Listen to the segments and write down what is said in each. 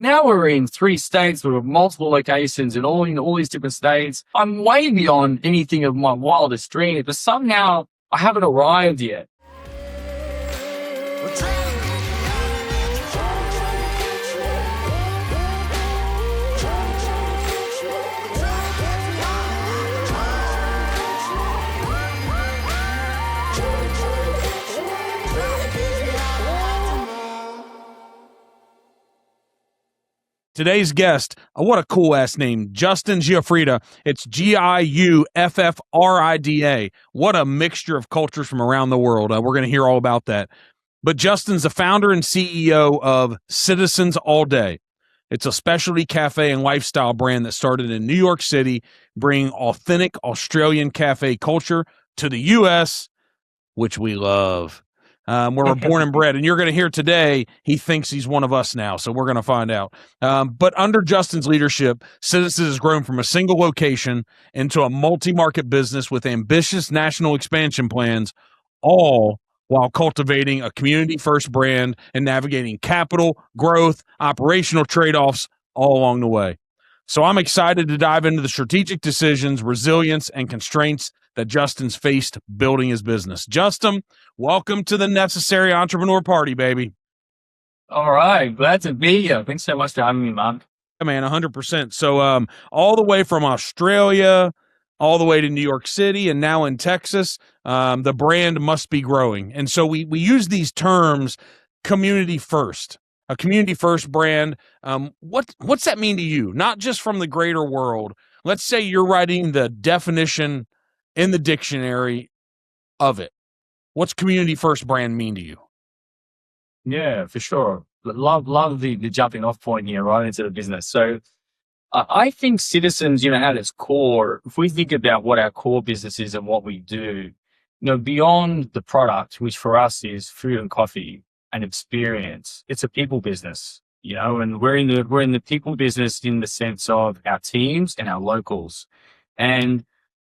Now we're in 3 states with multiple locations and all in all these different states. I'm way beyond anything of my wildest dreams, but somehow I haven't arrived yet. Today's guest, what a cool ass name, Justin Giuffrida. It's Giuffrida. What a mixture of cultures from around the world. We're going to hear all about that. But Justin's the founder and CEO of Citizens All Day. It's a specialty cafe and lifestyle brand that started in New York City, bringing authentic Australian cafe culture to the U.S., which we love. Where we're born and bred. And you're going to hear today, he thinks he's one of us now. So we're going to find out. But under Justin's leadership, Citizens has grown from a single location into a multi-market business with ambitious national expansion plans, all while cultivating a community-first brand and navigating capital, growth, operational trade-offs all along the way. So I'm excited to dive into the strategic decisions, resilience, and constraints that Justin's faced building his business. Justin, welcome to the Necessary Entrepreneur Party, baby. All right. Glad to be here. Thanks so much for having me, Mark. Yeah, man, 100%. So all the way from Australia, all the way to New York City, and now in Texas, the brand must be growing. And so we use these terms, community first, a community first brand. What's that mean to you? Not just from the greater world. Let's say you're writing the definition in the dictionary of it. What's community first brand mean to you? Yeah, for sure. Love the jumping off point here right into the business. So I think Citizens, at its core, if we think about what our core business is and what we do, beyond the product, which for us is food and coffee and experience, it's a people business, and we're in the people business in the sense of our teams and our locals. And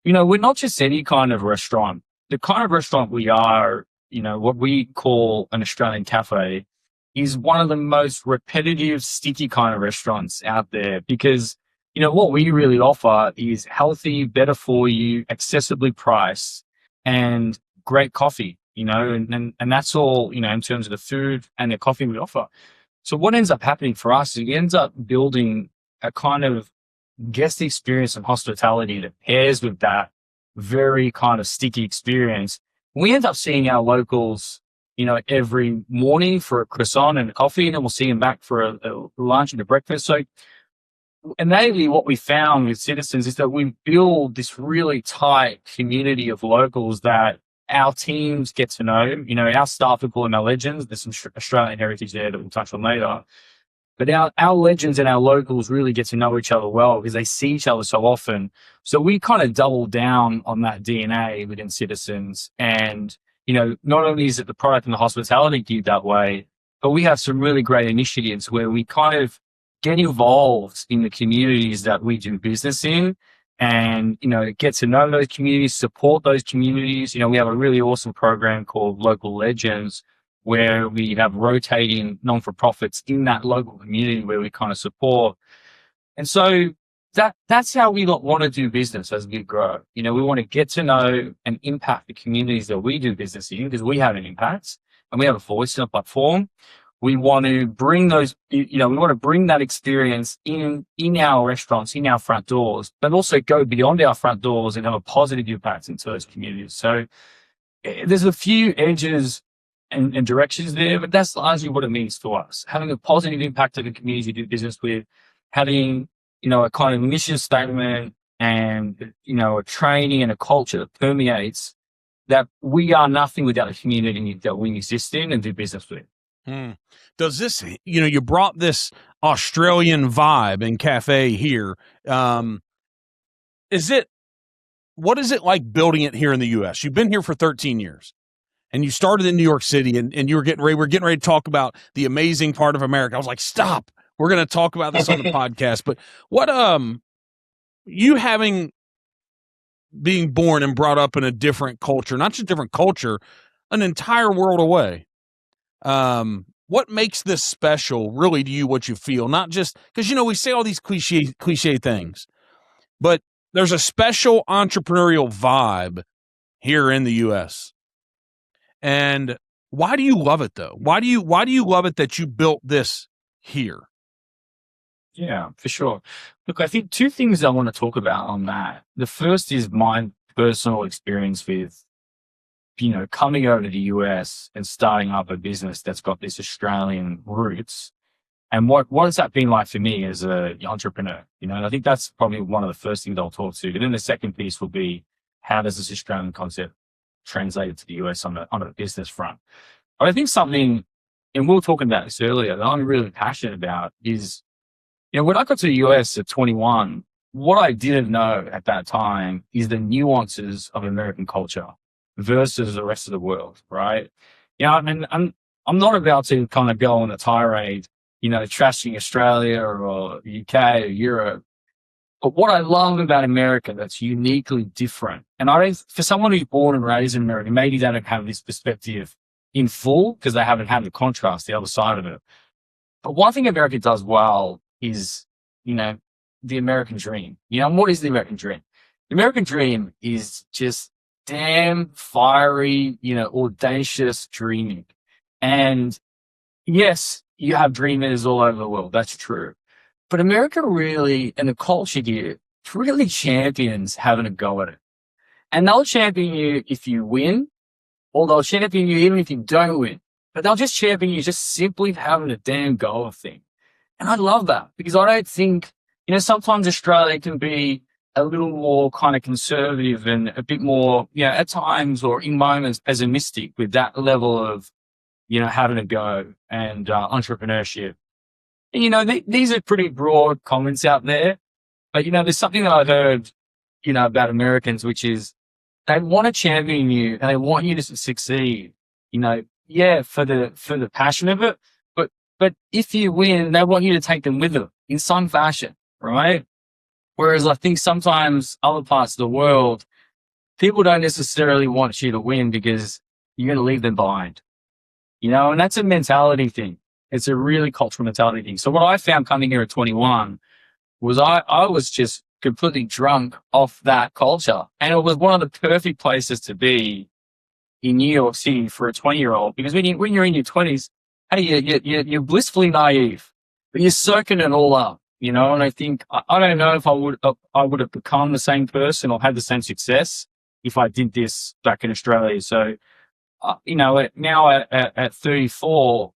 we're not just any kind of restaurant. The kind of restaurant we are, what we call an Australian cafe, is one of the most repetitive, sticky kind of restaurants out there because, what we really offer is healthy, better for you, accessibly priced, and great coffee, and that's all, in terms of the food and the coffee we offer. So what ends up happening for us is it ends up building a kind of guest experience and hospitality that pairs with that very kind of sticky experience. We end up seeing our locals, every morning for a croissant and a coffee, and then we'll see them back for a lunch and a breakfast. So innately what we found with Citizens is that we build this really tight community of locals that our teams get to know. Our staff, we call them our legends. There's some Australian heritage there that we'll touch on later. But our legends and our locals really get to know each other well because they see each other so often. So we kind of double down on that DNA within Citizens. And, not only is it the product and the hospitality geared that way, but we have some really great initiatives where we kind of get involved in the communities that we do business in and, get to know those communities, support those communities. We have a really awesome program called Local Legends, where we have rotating non-for-profits in that local community where we kind of support. And so that's how we want to do business as we grow. We want to get to know and impact the communities that we do business in because we have an impact and we have a voice and a platform. We want to bring those, we want to bring that experience in our restaurants, in our front doors, but also go beyond our front doors and have a positive impact into those communities. So there's a few edges and directions there, but that's largely what it means to us. Having a positive impact on the communities you do business with, having, a kind of mission statement and, a training and a culture that permeates that we are nothing without the community that we exist in and do business with. Does this, you brought this Australian vibe in Café here. What is it like building it here in the U.S.? You've been here for 13 years. And you started in New York City and we're getting ready to talk about the amazing part of America. I was like, stop. We're going to talk about this on the podcast. But what, you being born and brought up in a different culture, not just different culture, an entire world away. What what makes this special really to you, what you feel, not just because, we say all these cliche things, but there's a special entrepreneurial vibe here in the US. And why do you love it though? Why do you love it that you built this here? Yeah, for sure. Look, I think two things I want to talk about on that. The first is my personal experience with, coming over to the US and starting up a business that's got this Australian roots. And what has that been like for me as an entrepreneur? And I think that's probably one of the first things I'll talk to. And then the second piece will be, how does this Australian concept translate to the US on a business front? But I think something, and we were talking about this earlier, that I'm really passionate about is, when I got to the US at 21, what I didn't know at that time is the nuances of American culture versus the rest of the world, right? And I'm not about to kind of go on a tirade, trashing Australia or UK or Europe. But what I love about America that's uniquely different, and for someone who's born and raised in America, maybe they don't have this perspective in full because they haven't had the contrast, the other side of it. But one thing America does well is, the American dream. What is the American dream? The American dream is just damn fiery, audacious dreaming. And yes, you have dreamers all over the world. That's true. But America really, and the culture here, really champions having a go at it. And they'll champion you if you win, or they'll champion you even if you don't win. But they'll just champion you just simply having a damn go of thing. And I love that because I don't think, sometimes Australia can be a little more kind of conservative and a bit more, at times or in moments pessimistic with that level of, having a go and entrepreneurship. And, these are pretty broad comments out there, but, there's something that I've heard, about Americans, which is they want to champion you and they want you to succeed, for the passion of it. But if you win, they want you to take them with them in some fashion, right? Whereas I think sometimes other parts of the world, people don't necessarily want you to win because you're going to leave them behind, and that's a mentality thing. It's a really cultural mentality thing. So what I found coming here at 21 was I was just completely drunk off that culture. And it was one of the perfect places to be in New York City for a 20-year-old, because when you're in your 20s, hey, you're blissfully naive, but you're soaking it all up, and I think, I don't know if I would have become the same person or had the same success if I did this back in Australia. So, now at 34,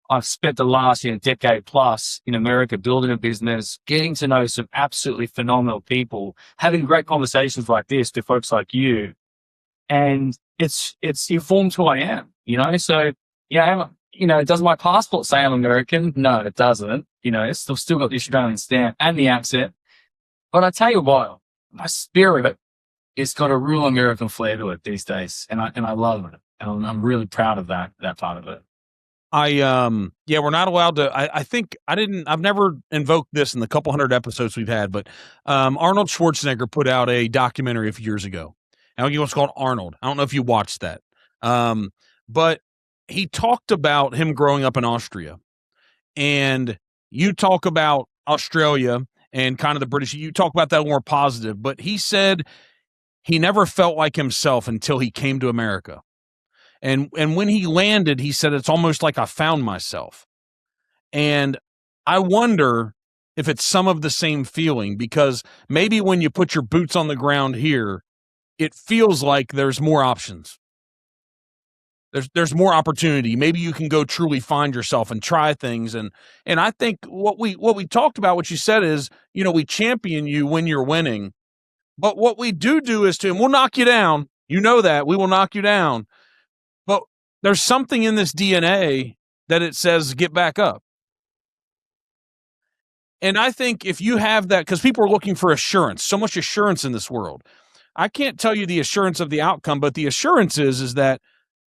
I've spent the last decade plus in America building a business, getting to know some absolutely phenomenal people, having great conversations like this with folks like you. And it's informed who I am, So, does my passport say I'm American? No, it doesn't. It's still got the Australian stamp and the accent. But I tell you what, my spirit, it's got a real American flair to it these days. And I love it. And I'm really proud of that part of it. We're not allowed to, I've never invoked this in the couple hundred episodes we've had, but Arnold Schwarzenegger put out a documentary a few years ago. I think it was called Arnold. I don't know if you watched that. But he talked about him growing up in Austria, and you talk about Australia and kind of the British, you talk about that more positive, but he said he never felt like himself until he came to America. And when he landed, he said, it's almost like I found myself. And I wonder if it's some of the same feeling, because maybe when you put your boots on the ground here, it feels like there's more options. There's more opportunity. Maybe you can go truly find yourself and try things. And I think what we talked about, what you said is, we champion you when you're winning. But what we do is and we'll knock you down. That we will knock you down. But there's something in this DNA that it says get back up. And I think if you have that, because people are looking for assurance, so much assurance in this world. I can't tell you the assurance of the outcome, but the assurance is that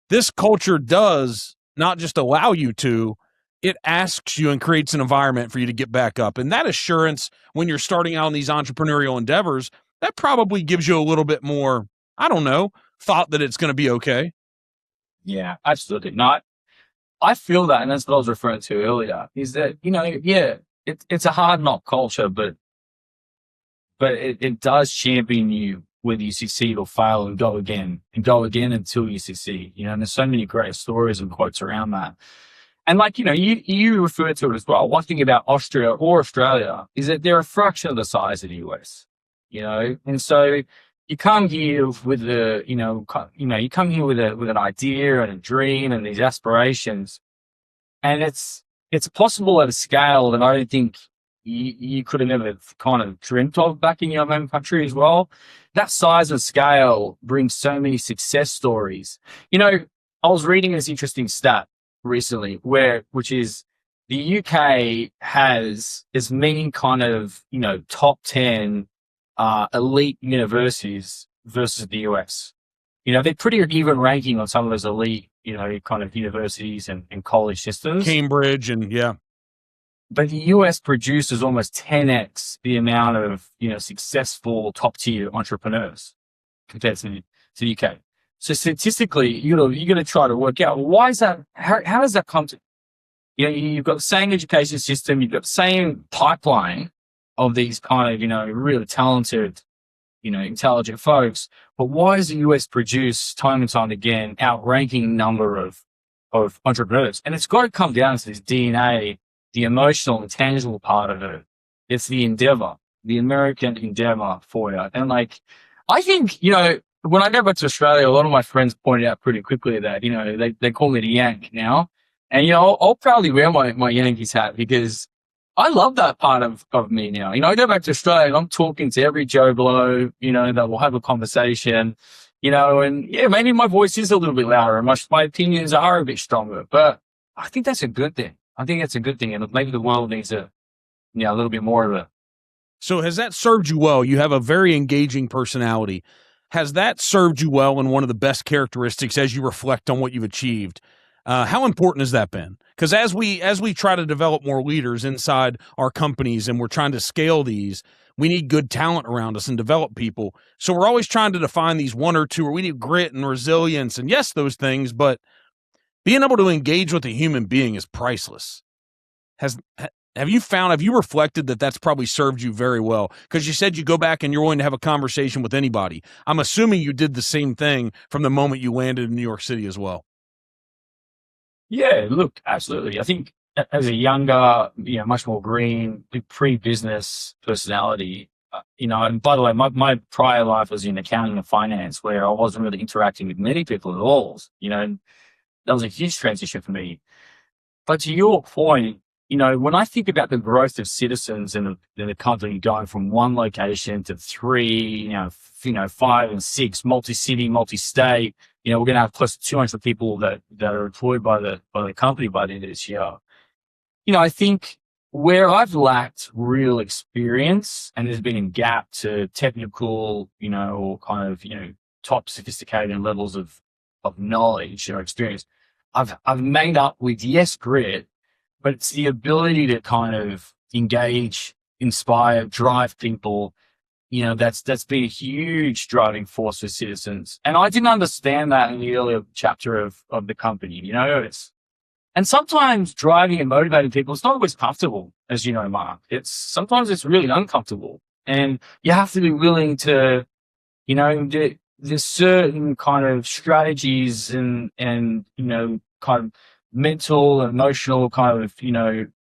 this culture does not just allow you to, it asks you and creates an environment for you to get back up. And that assurance, when you're starting out in these entrepreneurial endeavors, that probably gives you a little bit more, I don't know, thought that it's going to be okay. Yeah, absolutely. Not. I feel that, and that's what I was referring to earlier, is that, yeah, it's a hard knock culture, but it does champion you whether you succeed or fail, and go again until you succeed. And there's so many great stories and quotes around that. And like, you refer to it as well. One thing about Austria or Australia is that they're a fraction of the size of the US, and so you come here with you come here with an idea and a dream and these aspirations, and it's possible at a scale that I don't think you could have never kind of dreamt of back in your home country as well. That size and scale brings so many success stories. I was reading this interesting stat recently which is the UK has as many kind of, top 10 elite universities versus the US. They're pretty even ranking on some of those elite, kind of universities and college systems. Cambridge and yeah. But the US produces almost 10x the amount of, successful top tier entrepreneurs compared to the UK. So statistically, you're going to try to work out, why is that? How does that come to? You've got the same education system, you've got the same pipeline of these kind of, really talented, intelligent folks. But why does the US produce time and time again outranking number of entrepreneurs? And it's got to come down to this DNA, the emotional and tangible part of it. It's the endeavor, the American endeavor for you. And like, I think, when I go back to Australia, a lot of my friends pointed out pretty quickly that, they call me the Yank now. And, I'll proudly wear my Yankees hat because I love that part of me now. I go back to Australia and I'm talking to every Joe Blow, that will have a conversation, and yeah, maybe my voice is a little bit louder and my opinions are a bit stronger, but I think that's a good thing. I think that's a good thing. And maybe the world needs a little bit more of it. So has that served you well? You have a very engaging personality. Has that served you well in one of the best characteristics as you reflect on what you've achieved? How important has that been? Because as we try to develop more leaders inside our companies and we're trying to scale these, we need good talent around us and develop people. So we're always trying to define these one or two, or we need grit and resilience and yes, those things, but being able to engage with a human being is priceless. Have you reflected that that's probably served you very well? Because you said you go back and you're willing to have a conversation with anybody. I'm assuming you did the same thing from the moment you landed in New York City as well. Yeah, look, absolutely. I think as a younger, much more green, pre-business personality, and by the way, my prior life was in accounting and finance, where I wasn't really interacting with many people at all. That was a huge transition for me. But to your point, when I think about the growth of Citizens and the company going from one location to three, 5 and 6, multi-city, multi-state, we're going to have close to 200 people that are employed by the company by the end of this year. I think where I've lacked real experience and there's been a gap to technical, or kind of, top sophisticated levels of knowledge or experience, I've made up with grit, but it's the ability to kind of engage, inspire, drive people. That's been a huge driving force for Citizens. And I didn't understand that in the earlier chapter of the company, and sometimes driving and motivating people, it's not always comfortable, as you know, Mark. Sometimes it's really uncomfortable, and you have to be willing to, there's certain kind of strategies and kind of mental, emotional kind of,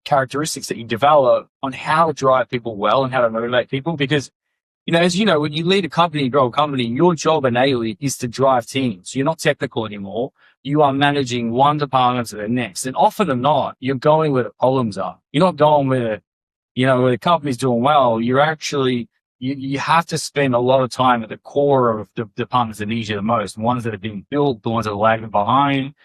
characteristics that you develop on how to drive people well and how to motivate people. Because, as you know, when you lead a company, you grow a company, your job innately is to drive teams. You're not technical anymore. You are managing one department to the next. And often than not, you're going where the problems are. You're not going where the company's doing well. You're actually, you have to spend a lot of time at the core of the departments that need you the most, ones that are being built, the ones that are lagging behind.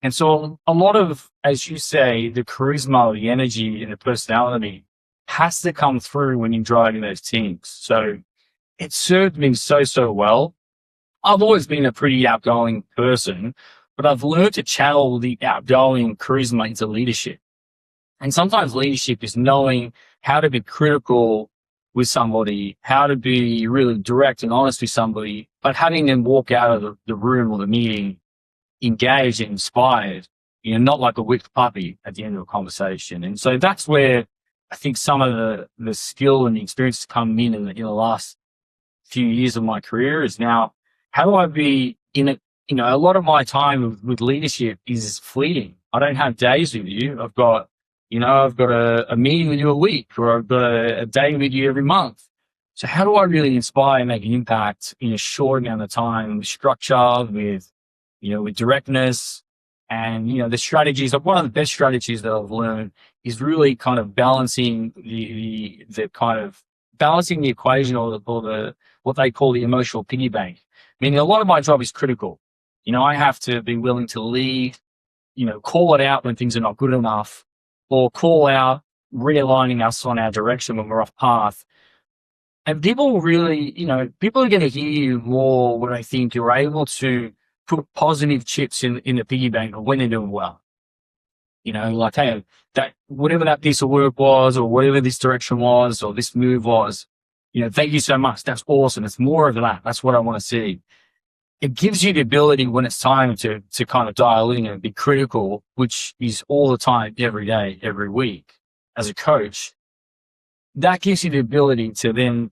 And so a lot of, as you say, the charisma, the energy, and the personality has to come through when you're driving those teams. So it served me so well. I've always been a pretty outgoing person, but I've learned to channel the outgoing charisma into leadership. And sometimes leadership is knowing how to be critical with somebody, how to be really direct and honest with somebody, but having them walk out of the room or the meeting engaged and inspired not like a whipped puppy at the end of a conversation. And so that's where I think some of the skill and the experience come in the last few years of my career is now, how do I be in it? A lot of my time with leadership is fleeting. I don't have days with you. I've got a meeting with you a week, or I've got a day with you every month. So how do I really inspire and make an impact in a short amount of time, with structure, with directness, and, the strategies. One of the best strategies that I've learned is really kind of balancing the equation, or the what they call the emotional piggy bank. Meaning a lot of my job is critical. I have to be willing to lead, call it out when things are not good enough, or call out realigning us on our direction when we're off path. And people really, people are going to hear you more when I think you're able to put positive chips in the piggy bank when they're doing well. Like, hey, that whatever that piece of work was, or whatever this direction was, or this move was, thank you so much. That's awesome. It's more of that. That's what I want to see. It gives you the ability when it's time to kind of dial in and be critical, which is all the time, every day, every week as a coach. That gives you the ability to then,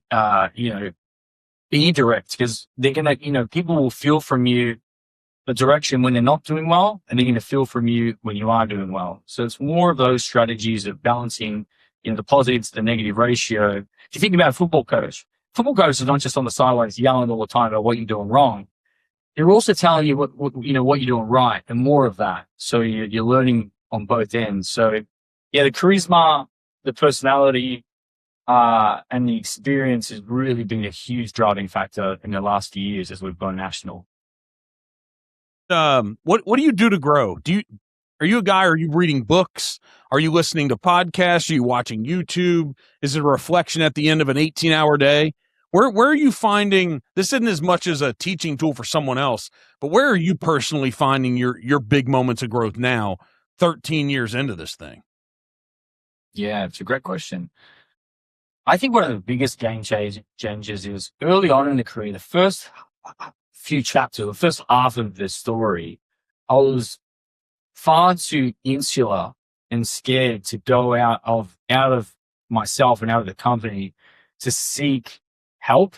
be direct, because they're going to, people will feel from you the direction when they're not doing well, and they're going to feel from you when you are doing well. So it's more of those strategies of balancing, the positive to the negative ratio. If you think about a football coach is not just on the sidelines yelling all the time about what you're doing wrong. They're also telling you what you're doing right, and more of that. So you're learning on both ends. So yeah, the charisma, the personality, and the experience has really been a huge driving factor in the last few years as we've gone national. What do you do to grow? Are you a guy? Are you reading books? Are you listening to podcasts? Are you watching YouTube? Is it a reflection at the end of an 18-hour day? Where are you finding, this isn't as much as a teaching tool for someone else, but where are you personally finding your big moments of growth now, 13 years into this thing? Yeah, it's a great question. I think one of the biggest game changes is early on in the career, the first few chapters, the first half of the story, I was far too insular and scared to go out of myself and out of the company to seek help,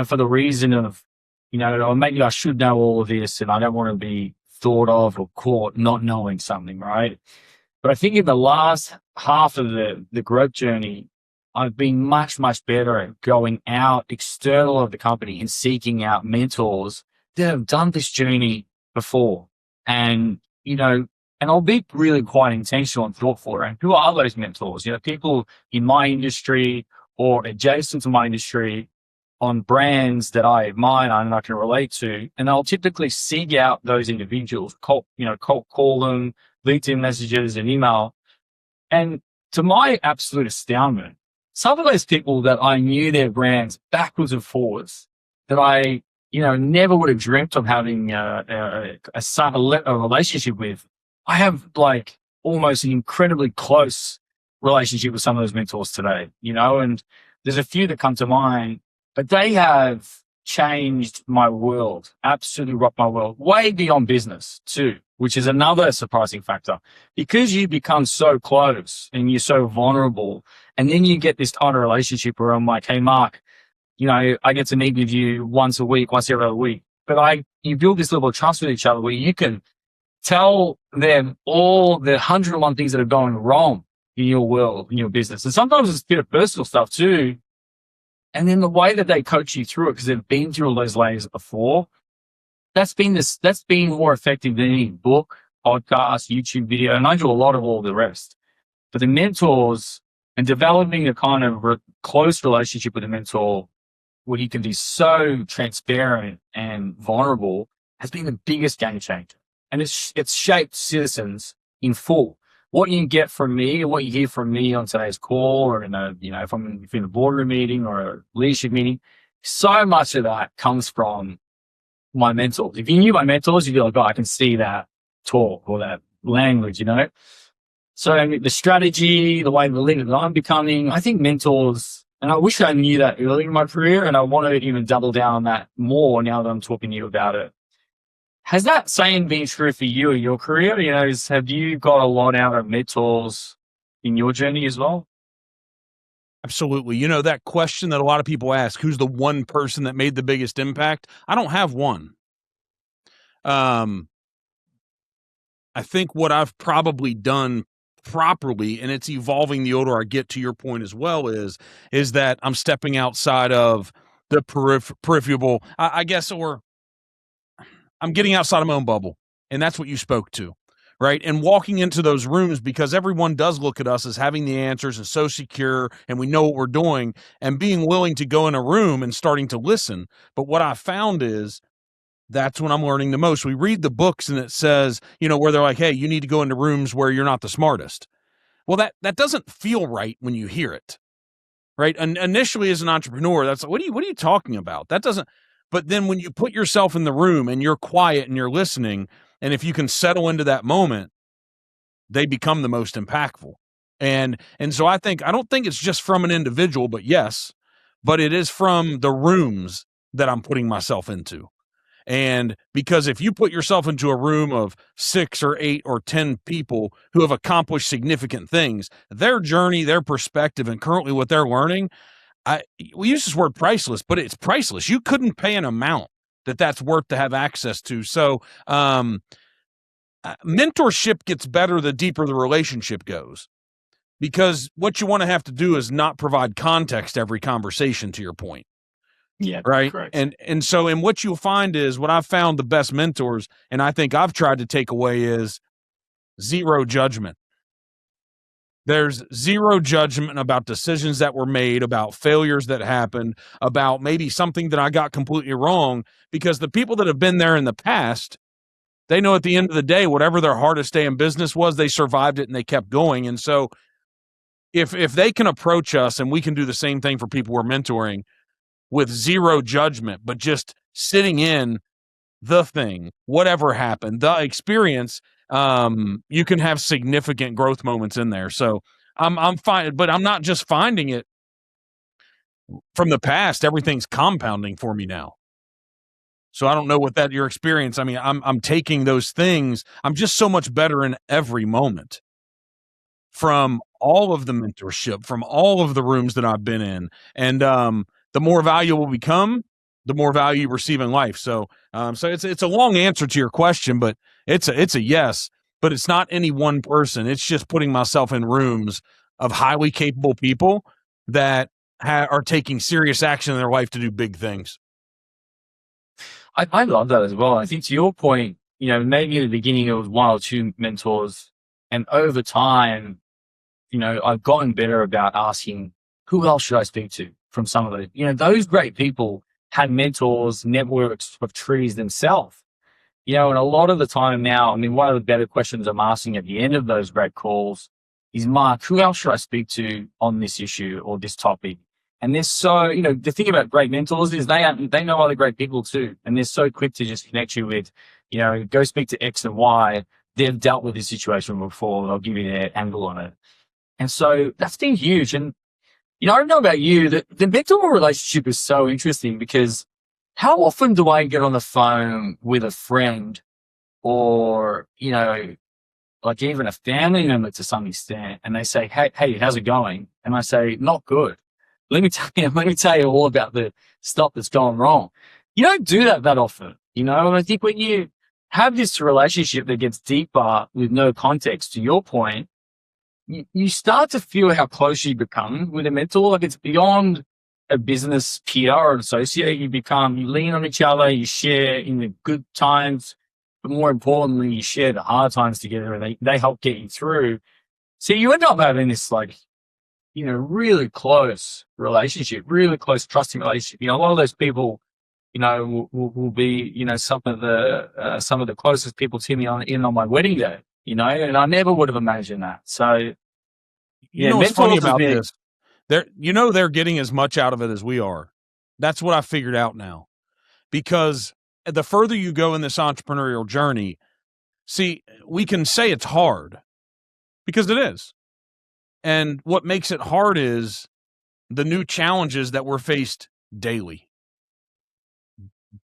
for the reason of, or maybe I should know all of this and I don't want to be thought of or caught not knowing something, right? But I think in the last half of the growth journey, I've been much, much better at going out external of the company and seeking out mentors that have done this journey before. And, and I'll be really quite intentional and thoughtful around who are those mentors, people in my industry or adjacent to my industry, on brands that I admire and I can relate to. And I'll typically seek out those individuals, call them, LinkedIn messages and email. And to my absolute astoundment, some of those people that I knew their brands backwards and forwards, that I, never would have dreamt of having a relationship with, I have like almost an incredibly close relationship with some of those mentors today, and there's a few that come to mind, but they have changed my world, absolutely rocked my world, way beyond business too, which is another surprising factor, because you become so close and you're so vulnerable. And then you get this kind of relationship where I'm like, hey, Mark, I get to meet with you once a week, once every other week, but you build this level of trust with each other where you can tell them all the 101 things that are going wrong in your world, in your business. And sometimes it's a bit of personal stuff too. And then the way that they coach you through it, because they've been through all those layers before, that's been more effective than any book, podcast, YouTube video. And I do a lot of all the rest. But the mentors and developing a kind of close relationship with a mentor where you can be so transparent and vulnerable has been the biggest game changer. And it's shaped Citizens in full. What you get from me and what you hear from me on today's call, or if I'm in a boardroom meeting or a leadership meeting, so much of that comes from my mentors. If you knew my mentors, you'd be like, oh, I can see that talk or that language, So I mean, the strategy, the way the leader that I'm becoming, I think mentors, and I wish I knew that earlier in my career, and I want to even double down on that more now that I'm talking to you about it. Has that same been true for you in your career? Have you got a lot out of mentors in your journey as well? Absolutely. You know, that question that a lot of people ask, who's the one person that made the biggest impact? I don't have one. Um, I think what I've probably done properly, and it's evolving the older I get, to your point as well, is that I'm stepping outside of the peripheral, I guess, or I'm getting outside of my own bubble. And that's what you spoke to, right? And walking into those rooms, because everyone does look at us as having the answers and so secure, and we know what we're doing, and being willing to go in a room and starting to listen. But what I found is that's when I'm learning the most. We read the books and it says, where they're like, hey, you need to go into rooms where you're not the smartest. Well, that doesn't feel right when you hear it, right? And initially, as an entrepreneur, that's like, what are you talking about? That doesn't. But then when you put yourself in the room and you're quiet and you're listening, and if you can settle into that moment, they become the most impactful. And so I don't think it's just from an individual, but yes, but it is from the rooms that I'm putting myself into. And because if you put yourself into a room of 6 or 8 or 10 people who have accomplished significant things, their journey, their perspective, and currently what they're learning, we use this word priceless, but it's priceless. You couldn't pay an amount that's worth to have access to. So, mentorship gets better the deeper the relationship goes, because what you want to have to do is not provide context every conversation, to your point. Yeah, right. correct. And so, and what you'll find is, what I've found the best mentors, and I think I've tried to take away, is zero judgment. There's zero judgment about decisions that were made, about failures that happened, about maybe something that I got completely wrong, because the people that have been there in the past, they know at the end of the day, whatever their hardest day in business was, they survived it and they kept going. And so if they can approach us, and we can do the same thing for people we're mentoring, with zero judgment, but just sitting in the thing, whatever happened, the experience, you can have significant growth moments in there. So I'm fine, but I'm not just finding it from the past. Everything's compounding for me now. So I don't know what your experience. I mean, I'm taking those things. I'm just so much better in every moment, from all of the mentorship, from all of the rooms that I've been in. And the more valuable become, the more value you receive in life. So it's a long answer to your question, but it's a yes. But it's not any one person. It's just putting myself in rooms of highly capable people that are taking serious action in their life to do big things. I love that as well. I think, to your point, maybe in the beginning it was 1 or 2 mentors, and over time, I've gotten better about asking, who else should I speak to from some of the, those great people had mentors, networks of trees themselves. And a lot of the time now, I mean, one of the better questions I'm asking at the end of those great calls is, Mark, who else should I speak to on this issue or this topic? And they're so, the thing about great mentors is they know other great people too. And they're so quick to just connect you with, go speak to X and Y. They've dealt with this situation before. They'll give you their angle on it. And so that's been huge. And, I don't know about you, the mentor relationship is so interesting, because how often do I get on the phone with a friend, or, like even a family member to some extent, and they say, hey, how's it going? And I say, not good. Let me tell you all about the stuff that's going wrong. You don't do that often, and I think when you have this relationship that gets deeper with no context, to your point, you start to feel how close you become with a mentor. Like, it's beyond a business peer or an associate. You lean on each other, you share in the good times, but more importantly, you share the hard times together, and they help get you through. So you end up having this, like, really close relationship, really close trusting relationship. A lot of those people, will be, some of the closest people to me on my wedding day, and I never would have imagined that. So, What's funny about this? They're getting as much out of it as we are. That's what I figured out now. Because the further you go in this entrepreneurial journey, see, we can say it's hard, because it is. And what makes it hard is the new challenges that we're faced daily.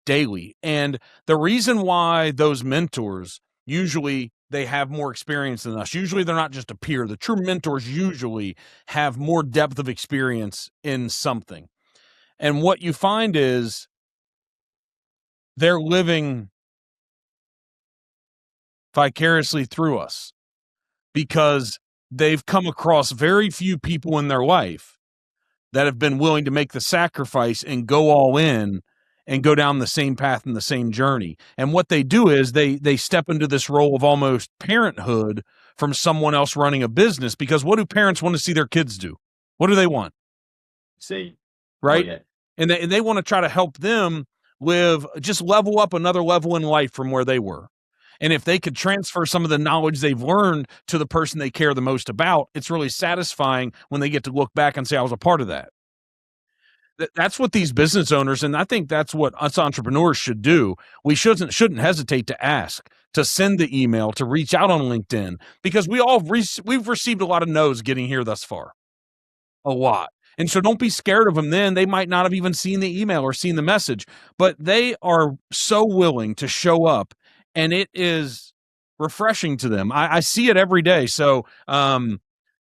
daily. And the reason why those mentors usually they have more experience than us. Usually they're not just a peer. The true mentors usually have more depth of experience in something. And what you find is they're living vicariously through us because they've come across very few people in their life that have been willing to make the sacrifice and go all in and go down the same path and the same journey. And what they do is they step into this role of almost parenthood from someone else running a business, because what do parents want to see their kids do? What do they want? See, Right? Oh, yeah. And they want to try to help them just level up another level in life from where they were. And if they could transfer some of the knowledge they've learned to the person they care the most about, it's really satisfying when they get to look back and say, I was a part of that. That's what these business owners, and I think that's what us entrepreneurs should do. We shouldn't hesitate to ask, to send the email, to reach out on LinkedIn, because we've received a lot of no's getting here thus far. A lot. And so don't be scared of them then. They might not have even seen the email or seen the message, but they are so willing to show up, and it is refreshing to them. I see it every day. So,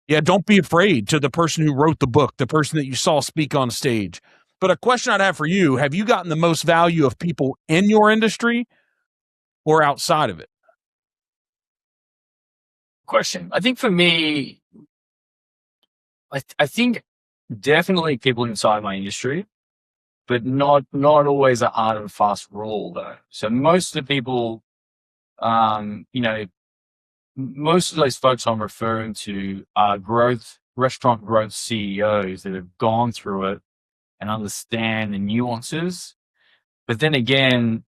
yeah, don't be afraid to the person who wrote the book, the person that you saw speak on stage. But a question I'd have for you, have you gotten the most value of people in your industry or outside of it? Question. I think for me, I think definitely people inside my industry, but not always a hard and fast rule though. So most of the people, most of those folks I'm referring to are restaurant growth CEOs that have gone through it and understand the nuances. But then again,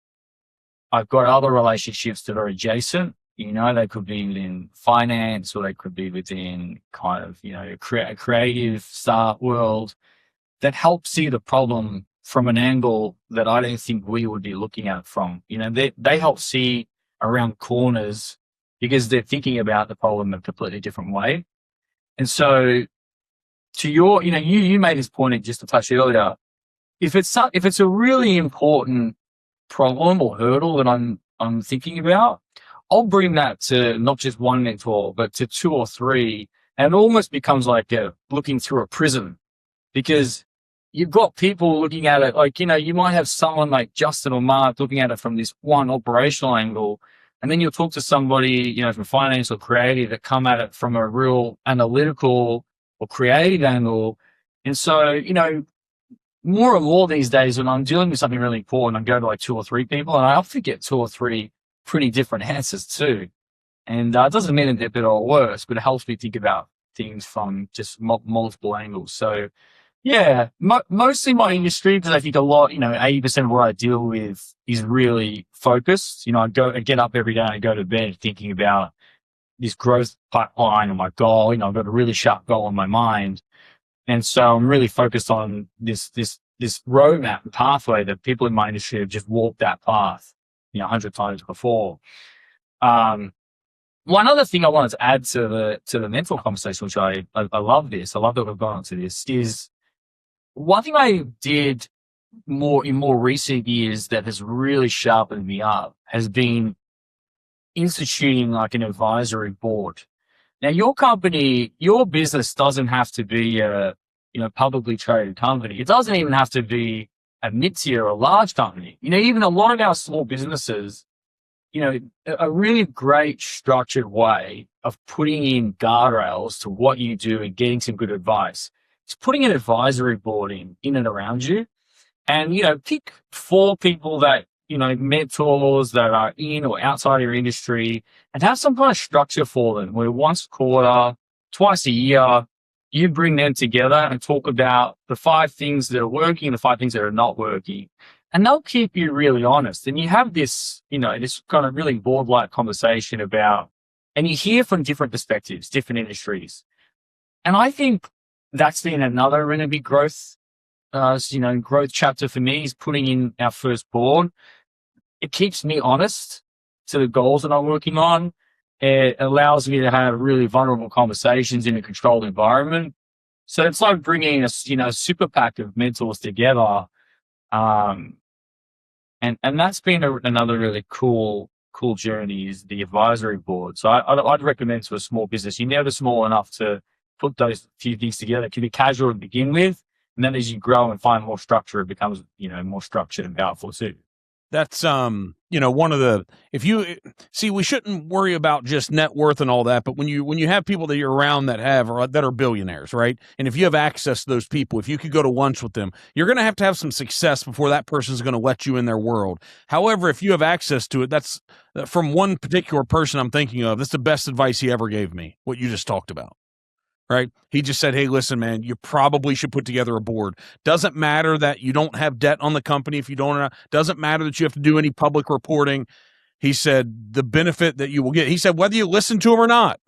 I've got other relationships that are adjacent. They could be within finance, or they could be within kind of, a creative start world that help see the problem from an angle that I don't think we would be looking at it from. They help see around corners because they're thinking about the problem in a completely different way. And so to you made this point just a touch earlier. If it's a really important problem or hurdle that I'm thinking about, I'll bring that to not just one mentor, but to two or three. And it almost becomes like looking through a prism, because you've got people looking at it like, you might have someone like Justin or Mark looking at it from this one operational angle. And then you'll talk to somebody, from finance or creative that come at it from a real analytical or creative angle. And so, more and more these days when I'm dealing with something really important, I go to like two or three people, and I often get two or three pretty different answers too. And it doesn't mean that they're better or worse, but it helps me think about things from just multiple angles. So yeah, mostly my industry, because I think a lot, 80% of what I deal with is really focused. I get up every day and I go to bed thinking about this growth pipeline and my goal. I've got a really sharp goal in my mind. And so I'm really focused on this roadmap and pathway that people in my industry have just walked that path, 100 times before. One other thing I wanted to add to the mental conversation, which I love this. I love that we've gone into this, is one thing I did in more recent years that has really sharpened me up has been instituting like an advisory board. Now, your company, your business doesn't have to be a publicly traded company. It doesn't even have to be a mid-tier or a large company. Even a lot of our small businesses, a really great structured way of putting in guardrails to what you do and getting some good advice is putting an advisory board in and around you, and pick 4 people that mentors that are in or outside of your industry, and have some kind of structure for them where once a quarter, twice a year, you bring them together and talk about the 5 things that are working and the 5 things that are not working. And they'll keep you really honest. And you have this, this kind of really board-like conversation about, and you hear from different perspectives, different industries. And I think that's been another really big growth chapter for me, is putting in our first board. It keeps me honest to the goals that I'm working on. It allows me to have really vulnerable conversations in a controlled environment. So it's like bringing a super pack of mentors together. And that's been another really cool journey is the advisory board. So I'd recommend to a small business, you're never small enough to put those few things together. It can be casual to begin with, and then as you grow and find more structure, it becomes, more structured and powerful too. That's one of the, if you see, we shouldn't worry about just net worth and all that, but when you have people that you're around that are billionaires, right? And if you have access to those people, if you could go to lunch with them, you're going to have some success before that person's going to let you in their world. However, if you have access to it, that's from one particular person I'm thinking of. That's the best advice he ever gave me, what you just talked about. Right? He just said, hey, listen, man, you probably should put together a board. Doesn't matter that you don't have debt on the company if you don't, doesn't matter that you have to do any public reporting. He said, the benefit that you will get, he said, whether you listen to him or not,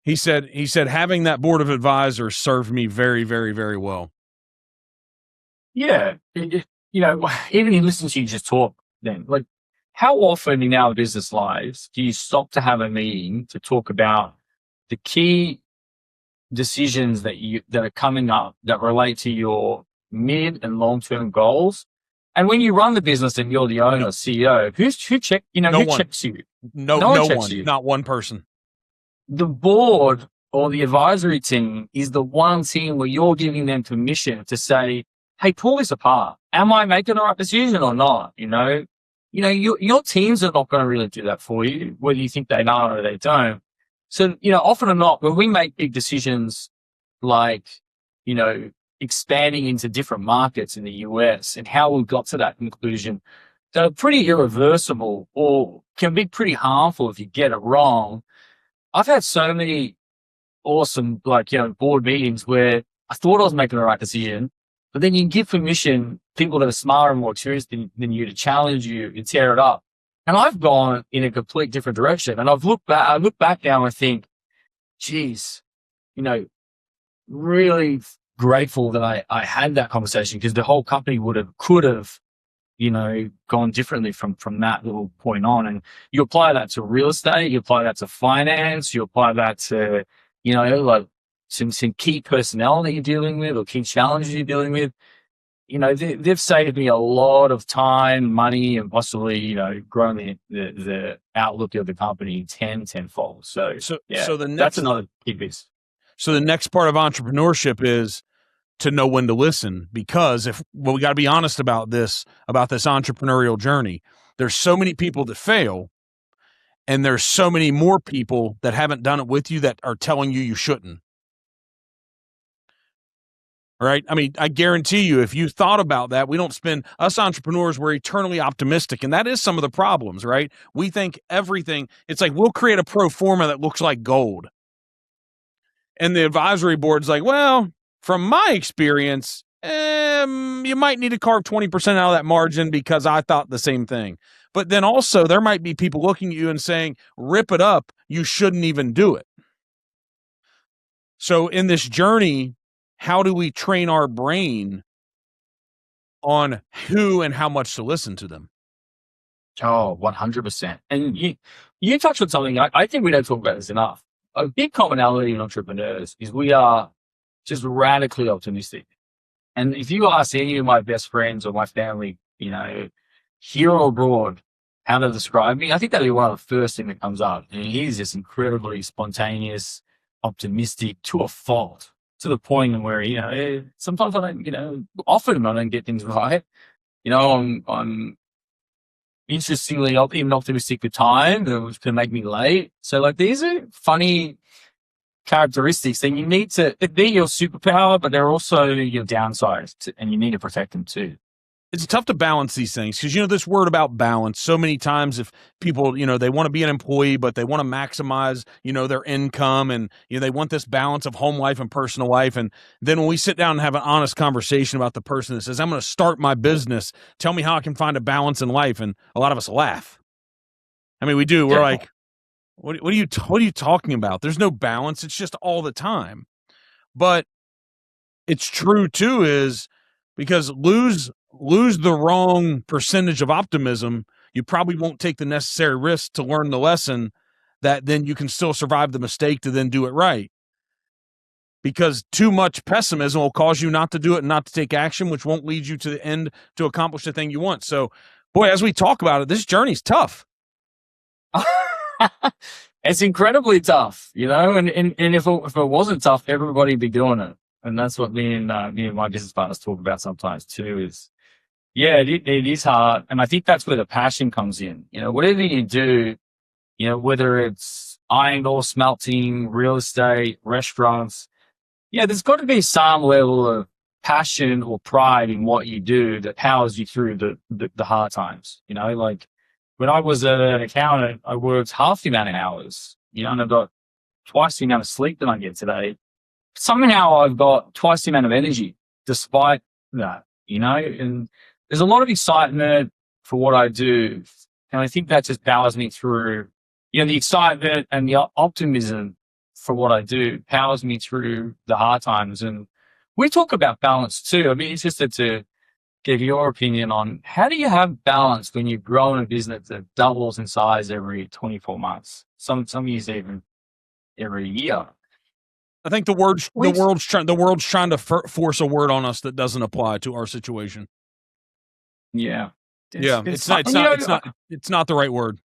he said, having that board of advisors served me very, very, very well. Yeah. Even in listening to you just talk then, like how often in our business lives do you stop to have a meeting to talk about the key decisions that are coming up that relate to your mid and long-term goals? And when you run the business and you're the owner, CEO, who checks you? Checks you? No one checks you. Not one person. The board or the advisory team is the one team where you're giving them permission to say, hey, pull this apart. Am I making the right decision or not? Your teams are not going to really do that for you, whether you think they know or they don't. So, often or not, when we make big decisions like, expanding into different markets in the US and how we got to that conclusion, that are pretty irreversible or can be pretty harmful if you get it wrong. I've had so many awesome, board meetings where I thought I was making the right decision, but then you can give permission, people that are smarter and more experienced than you to challenge you and tear it up. And I've gone in a complete different direction. And I look back now and think, geez, really grateful that I had that conversation because the whole company could have, gone differently from that little point on. And you apply that to real estate, you apply that to finance, you apply that to, some key personnel that you're dealing with or key challenges you're dealing with. They've saved me a lot of time, money, and possibly, grown the outlook of the company tenfold. So that's another key piece. So the next part of entrepreneurship is to know when to listen, because we got to be honest about this entrepreneurial journey. There's so many people that fail, and there's so many more people that haven't done it with you that are telling you shouldn't. Right? I mean, I guarantee you, if you thought about that, us entrepreneurs, we're eternally optimistic. And that is some of the problems, right? We think everything, it's like we'll create a pro forma that looks like gold. And the advisory board's like, well, from my experience, you might need to carve 20% out of that margin because I thought the same thing. But then also there might be people looking at you and saying, rip it up. You shouldn't even do it. So in this journey, how do we train our brain on who and how much to listen to them? Oh, 100%. And you touched on something I think we don't talk about this enough. A big commonality in entrepreneurs is we are just radically optimistic. And if you ask any of my best friends or my family, here or abroad, how to describe me, I think that'd be one of the first things that comes up. And he's just incredibly spontaneous, optimistic to a fault. To the point where, sometimes I don't, often I don't get things right. I'm interestingly even optimistic with time, which can make me late. So these are funny characteristics that you need to, they're your superpower, but they're also your downsides and you need to protect them too. It's tough to balance these things because, this word about balance, so many times if people, they want to be an employee, but they want to maximize, their income and, they want this balance of home life and personal life. And then when we sit down and have an honest conversation about the person that says, I'm going to start my business, tell me how I can find a balance in life. And a lot of us laugh. I mean, we do. We're like, what are you talking about? There's no balance. It's just all the time. But it's true too, is because lose the wrong percentage of optimism, you probably won't take the necessary risk to learn the lesson that then you can still survive the mistake to then do it right. because too much pessimism will cause you not to do it and not to take action, which won't lead you to the end to accomplish the thing you want. So, boy, as we talk about it, this journey's tough. It's incredibly tough, and if it wasn't tough, everybody'd be doing it. And that's what me and my business partners talk about sometimes too is, yeah, it is hard. And I think that's where the passion comes in. Whatever you do, whether it's iron ore smelting, real estate, restaurants, yeah, there's got to be some level of passion or pride in what you do that powers you through the hard times. Like when I was an accountant, I worked half the amount of hours, and I got twice the amount of sleep that I get today. Somehow I've got twice the amount of energy despite that, and there's a lot of excitement for what I do. And I think that just powers me through, the excitement and the optimism for what I do powers me through the hard times. And we talk about balance too. I'm interested to give your opinion on how do you have balance when you grow in a business that doubles in size every 24 months, some years even every year. I think the world's trying to force a word on us that doesn't apply to our situation. Yeah. It's not the right word.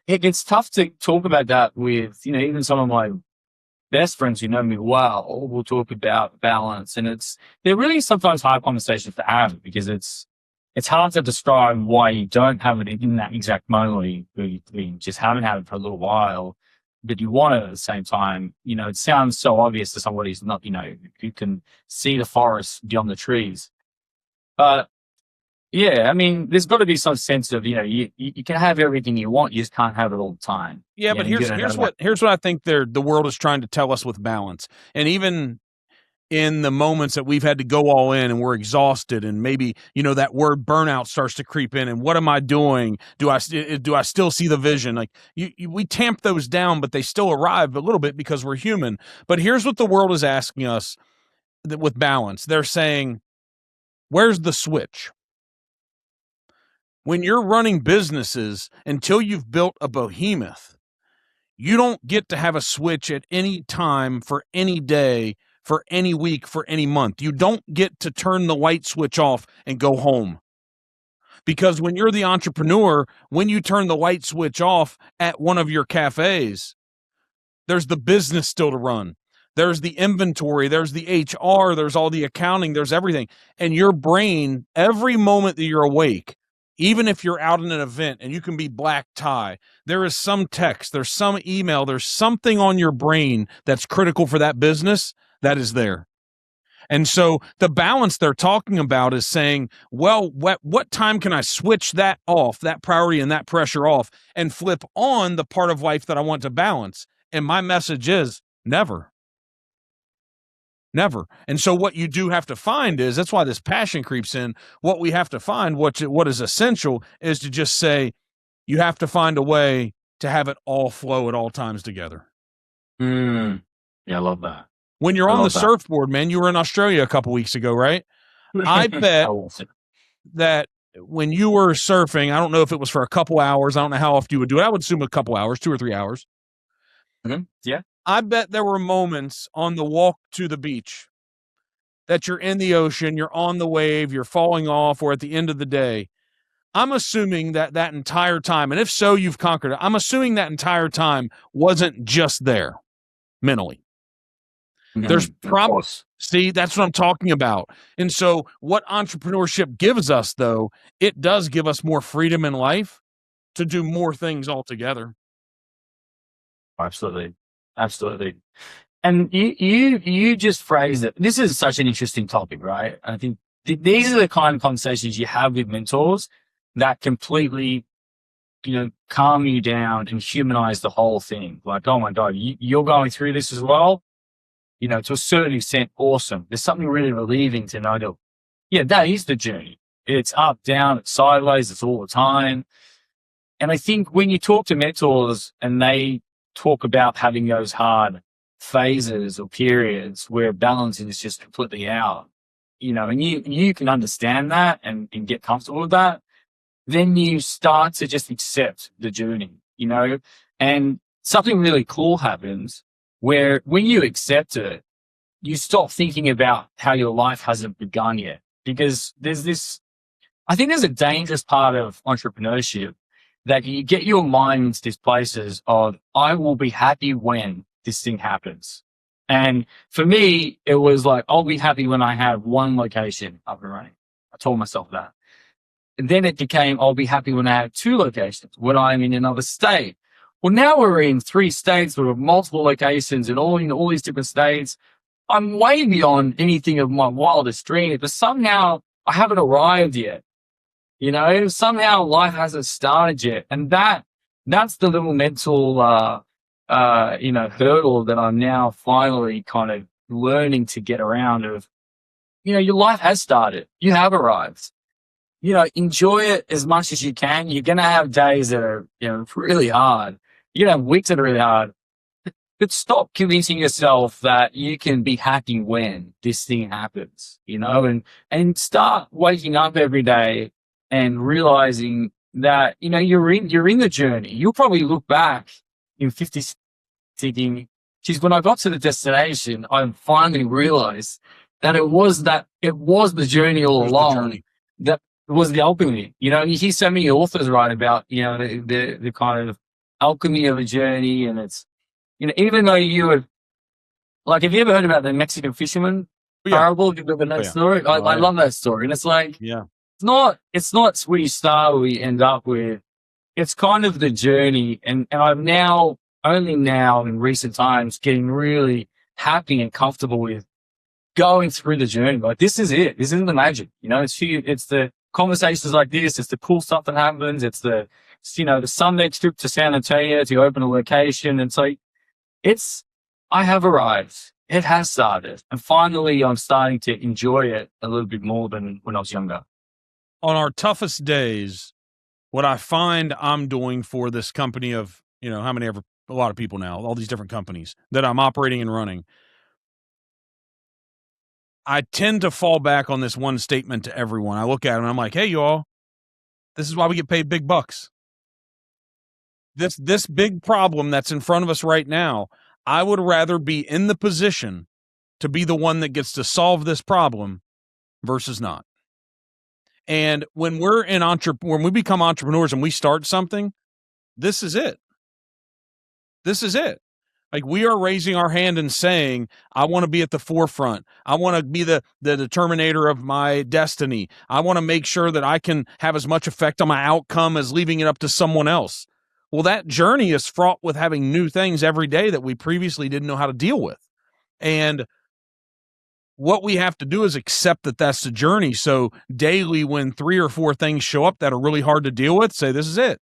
It's tough to talk about that with, even some of my best friends who know me well will talk about balance. And they're really sometimes hard conversations to have because it's hard to describe why you don't have it in that exact moment. You just haven't had it for a little while, but you want it at the same time. It sounds so obvious to somebody who's not, who can see the forest beyond the trees. But yeah, there's got to be some sense of, you can have everything you want, you just can't have it all the time. Yeah, but here's what I think the world is trying to tell us with balance. And even in the moments that we've had to go all in and we're exhausted and maybe, that word burnout starts to creep in and what am I doing? Do I still see the vision? Like we tamp those down, but they still arrive a little bit because we're human. But here's what the world is asking us with balance. They're saying, where's the switch? When you're running businesses, until you've built a behemoth, you don't get to have a switch at any time for any day, for any week, for any month. You don't get to turn the light switch off and go home. Because when you're the entrepreneur, when you turn the light switch off at one of your cafes, there's the business still to run. There's the inventory, there's the HR, there's all the accounting, there's everything. And your brain, every moment that you're awake, even if you're out in an event and you can be black tie, there is some text, there's some email, there's something on your brain that's critical for that business that is there. And so the balance they're talking about is saying, well, what time can I switch that off, that priority and that pressure off, and flip on the part of life that I want to balance? And my message is never. Never. And so what you do have to find is, that's why this passion creeps in. What we have to find, what is essential is to just say, you have to find a way to have it all flow at all times together. Yeah, I love that. When you're on the surfboard, man, you were in Australia a couple weeks ago, right? I bet that when you were surfing, I don't know if it was for a couple hours. I don't know how often you would do it. I would assume a couple hours, 2 or 3 hours. Mm-hmm. Yeah. I bet there were moments on the walk to the beach that you're in the ocean, you're on the wave, you're falling off, or at the end of the day. I'm assuming that entire time, and if so, you've conquered it. I'm assuming that entire time wasn't just there mentally. There's probably, see, that's what I'm talking about. And so what entrepreneurship gives us, though, it does give us more freedom in life to do more things altogether. Absolutely. And you just phrased it. This is such an interesting topic, right? I think these are the kind of conversations you have with mentors that completely, calm you down and humanize the whole thing. Like, oh my God, you're going through this as well. To a certain extent, awesome. There's something really relieving to know that, yeah, that is the journey. It's up, down, it's sideways, it's all the time. And I think when you talk to mentors and they talk about having those hard phases or periods where balance is just completely out, and you can understand that and get comfortable with that, then you start to just accept the journey, and something really cool happens where when you accept it, you stop thinking about how your life hasn't begun yet. Because I think there's a dangerous part of entrepreneurship that you get your mind into these places of, I will be happy when this thing happens. And for me, it was like, I'll be happy when I have one location up and running. I told myself that. And then it became, I'll be happy when I have two locations, when I'm in another state. Well, now we're in 3 states with multiple locations and all these different states. I'm way beyond anything of my wildest dreams, but somehow I haven't arrived yet. Somehow life hasn't started yet. And that's the little mental, hurdle that I'm now finally kind of learning to get around of, your life has started. You have arrived. Enjoy it as much as you can. You're going to have days that are, really hard. You're going to have weeks that are really hard. But stop convincing yourself that you can be happy when this thing happens, and start waking up every day and realizing that, you're in the journey. You'll probably look back in 50 thinking, geez, when I got to the destination, I finally realized that it was the journey all along. That was the alchemy. You hear so many authors write about, the kind of alchemy of a journey. And it's, even though you would, like, have you ever heard about the Mexican fisherman parable? Have you ever heard that story? I love that story. And it's like, it's not where you start, where you end up with. It's kind of the journey. And I'm only now in recent times getting really happy and comfortable with going through the journey. Like, this is it. This isn't the magic. It's the conversations like this. It's the cool stuff that happens. It's the Sunday trip to San Antonio to open a location. It's like, I have arrived. It has started. And finally, I'm starting to enjoy it a little bit more than when I was younger. On our toughest days, what I find I'm doing for this company of, a lot of people now, all these different companies that I'm operating and running, I tend to fall back on this one statement to everyone. I look at them and I'm like, hey, y'all, this is why we get paid big bucks. This big problem that's in front of us right now, I would rather be in the position to be the one that gets to solve this problem versus not. And when when we become entrepreneurs and we start something, this is it. This is it. Like, we are raising our hand and saying, I want to be at the forefront. I want to be the determinator of my destiny. I want to make sure that I can have as much effect on my outcome as leaving it up to someone else. Well, that journey is fraught with having new things every day that we previously didn't know how to deal with. And what we have to do is accept that that's the journey. So daily, when 3 or 4 things show up that are really hard to deal with, say, this is it.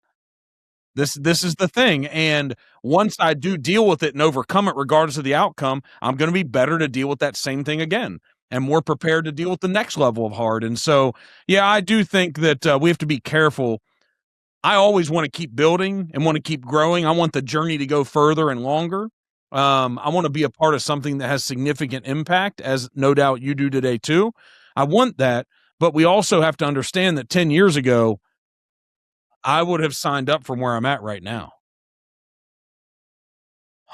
This is the thing. And once I do deal with it and overcome it, regardless of the outcome, I'm going to be better to deal with that same thing again and more prepared to deal with the next level of hard. And so, I do think that we have to be careful. I always want to keep building and want to keep growing. I want the journey to go further and longer. I want to be a part of something that has significant impact, as no doubt you do today too. I want that, but we also have to understand that 10 years ago, I would have signed up from where I'm at right now.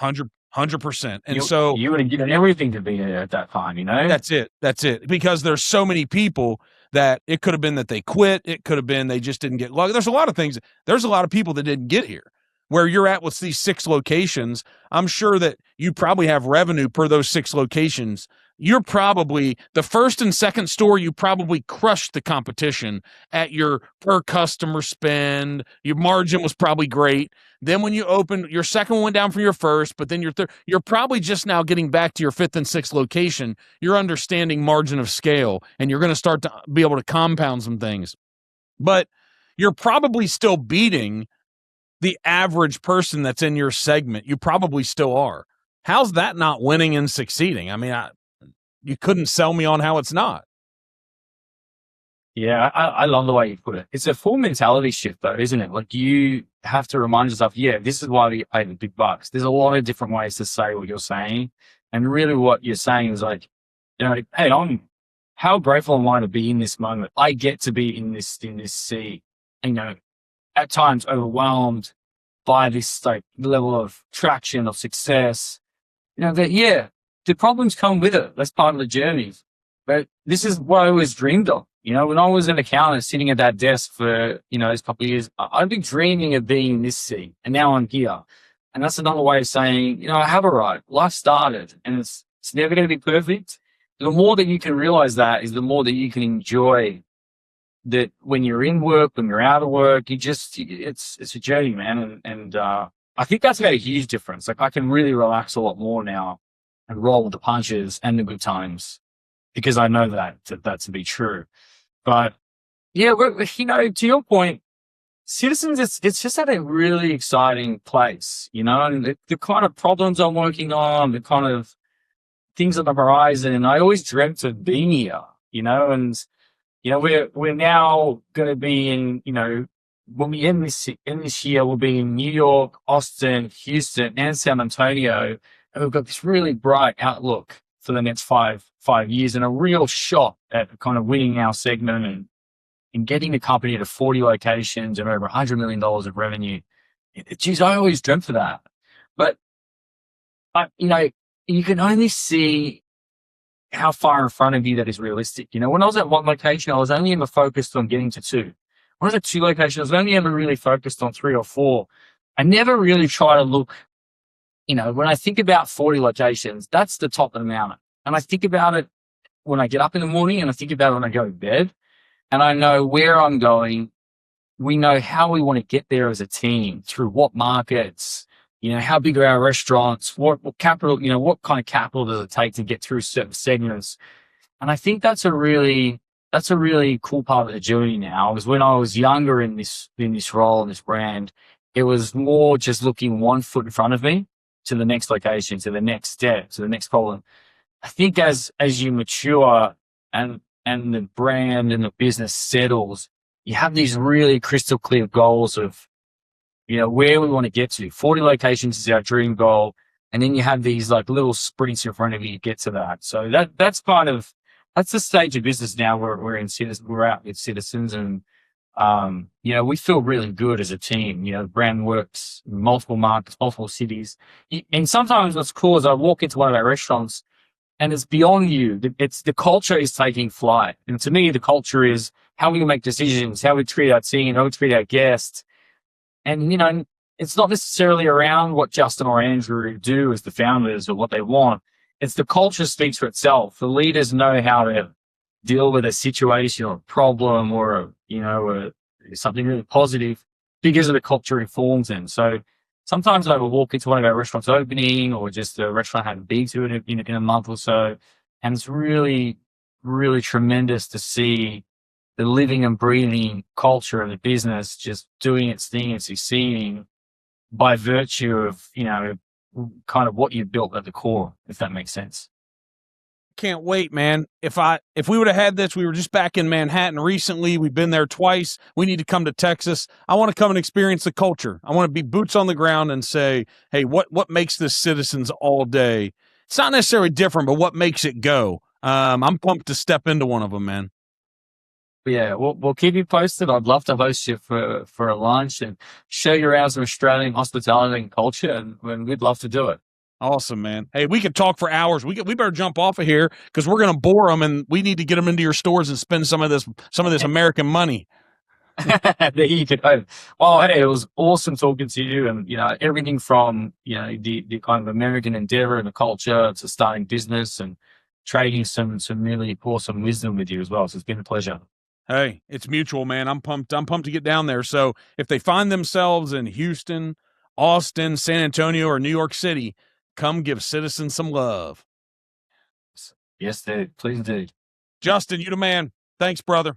100%. And so you would have given everything to be there at that time, That's it. Because there's so many people that it could have been that they quit. It could have been they just didn't get lucky. There's a lot of things. There's a lot of people that didn't get here. Where you're at with these 6 locations, I'm sure that you probably have revenue per those 6 locations. You're probably the first and second store, you probably crushed the competition at your per customer spend. Your margin was probably great. Then when you opened, your second one went down from your first, but then your third, you're probably just now getting back to your 5th and 6th location. You're understanding margin of scale, and you're going to start to be able to compound some things. But you're probably still beating the average person that's in your segment. You probably still are. How's that not winning and succeeding? I mean, you couldn't sell me on how it's not. Yeah, I love the way you put it. It's a full mentality shift though, isn't it? Like, you have to remind yourself, this is why we pay the big bucks. There's a lot of different ways to say what you're saying. And really what you're saying is like, hey, how grateful am I to be in this moment? I get to be in this sea, at times overwhelmed by this like level of traction, of success, the problems come with it. That's part of the journey. But this is what I always dreamed of. You know, when I was an accountant sitting at that desk for, you know, those couple of years, I'd been dreaming of being in this seat, and now I'm here. And that's another way of saying, you know, I have arrived. Life started, and it's never going to be perfect. The more that you can realize that is the more that you can enjoy that when you're in work, when you're out of work, it's a journey, man. And I think that's made a huge difference. Like I can really relax a lot more now and roll with the punches and the good times because I know that to be true. But yeah, you know, to your point, Citizens, it's just at a really exciting place, you know, and the kind of problems I'm working on, the kind of things on the horizon. I always dreamt of being here, you know, and you know, we're now going to be in, you know, when we end this year, we'll be in New York, Austin, Houston, and San Antonio, and we've got this really bright outlook for the next five years, and a real shot at kind of winning our segment and getting the company to 40 locations and over $100 million of revenue. Geez, I always dreamt for that, but you know, you can only see how far in front of you that is realistic. You know, when I was at one location, I was only ever focused on getting to two. When I was at two locations, I was only ever really focused on 3 or 4. I never really try to look, you know, when I think about 40 locations, that's the top of the mountain. And I think about it when I get up in the morning, and I think about it when I go to bed, and I know where I'm going. We know how we want to get there as a team, through what markets, you know, how big are our restaurants, what capital, you know, what kind of capital does it take to get through certain segments. And I think that's a really cool part of the journey now. Is when I was younger in this role, in this brand, it was more just looking 1 foot in front of me to the next location, to the next step, to the next problem. I think as you mature and the brand and the business settles, you have these really crystal clear goals of, you know, where we want to get to. 40 locations is our dream goal. And then you have these like little sprints in front of you to get to that. So that's the stage of business now. We're out with Citizens, and, you know, we feel really good as a team. You know, the brand works in multiple markets, multiple cities. And sometimes what's cool is I walk into one of our restaurants and it's beyond you. It's the culture is taking flight. And to me, the culture is how we make decisions, how we treat our team, how we treat our guests. And, you know, it's not necessarily around what Justin or Andrew do as the founders or what they want. It's the culture speaks for itself. The leaders know how to deal with a situation or a problem or, something really positive because of the culture informs them. So sometimes I will walk into one of our restaurants opening, or just a restaurant I haven't been to in a month or so. And it's really, really tremendous to see the living and breathing culture of the business just doing its thing and succeeding by virtue of, you know, kind of what you've built at the core, if that makes sense. Can't wait, man. If we would have had this, we were just back in Manhattan recently. We've been there twice. We need to come to Texas. I want to come and experience the culture. I want to be boots on the ground and say, hey, what makes this Citizens all day? It's not necessarily different, but what makes it go? I'm pumped to step into one of them, man. Yeah, we'll keep you posted. I'd love to host you for a lunch and show you around some Australian hospitality and culture, and we'd love to do it. Awesome, man. Hey, we could talk for hours. We better jump off of here because we're going to bore them, and we need to get them into your stores and spend some of this American money. There you go. Well, hey, it was awesome talking to you, and you know, everything from, you know, the kind of American endeavor and the culture to starting business and trading some really awesome wisdom with you as well. So it's been a pleasure. Hey, it's mutual, man. I'm pumped to get down there. So if they find themselves in Houston, Austin, San Antonio, or New York City, come give Citizens some love. Yes, dude. Please do. Justin, you the man. Thanks, brother.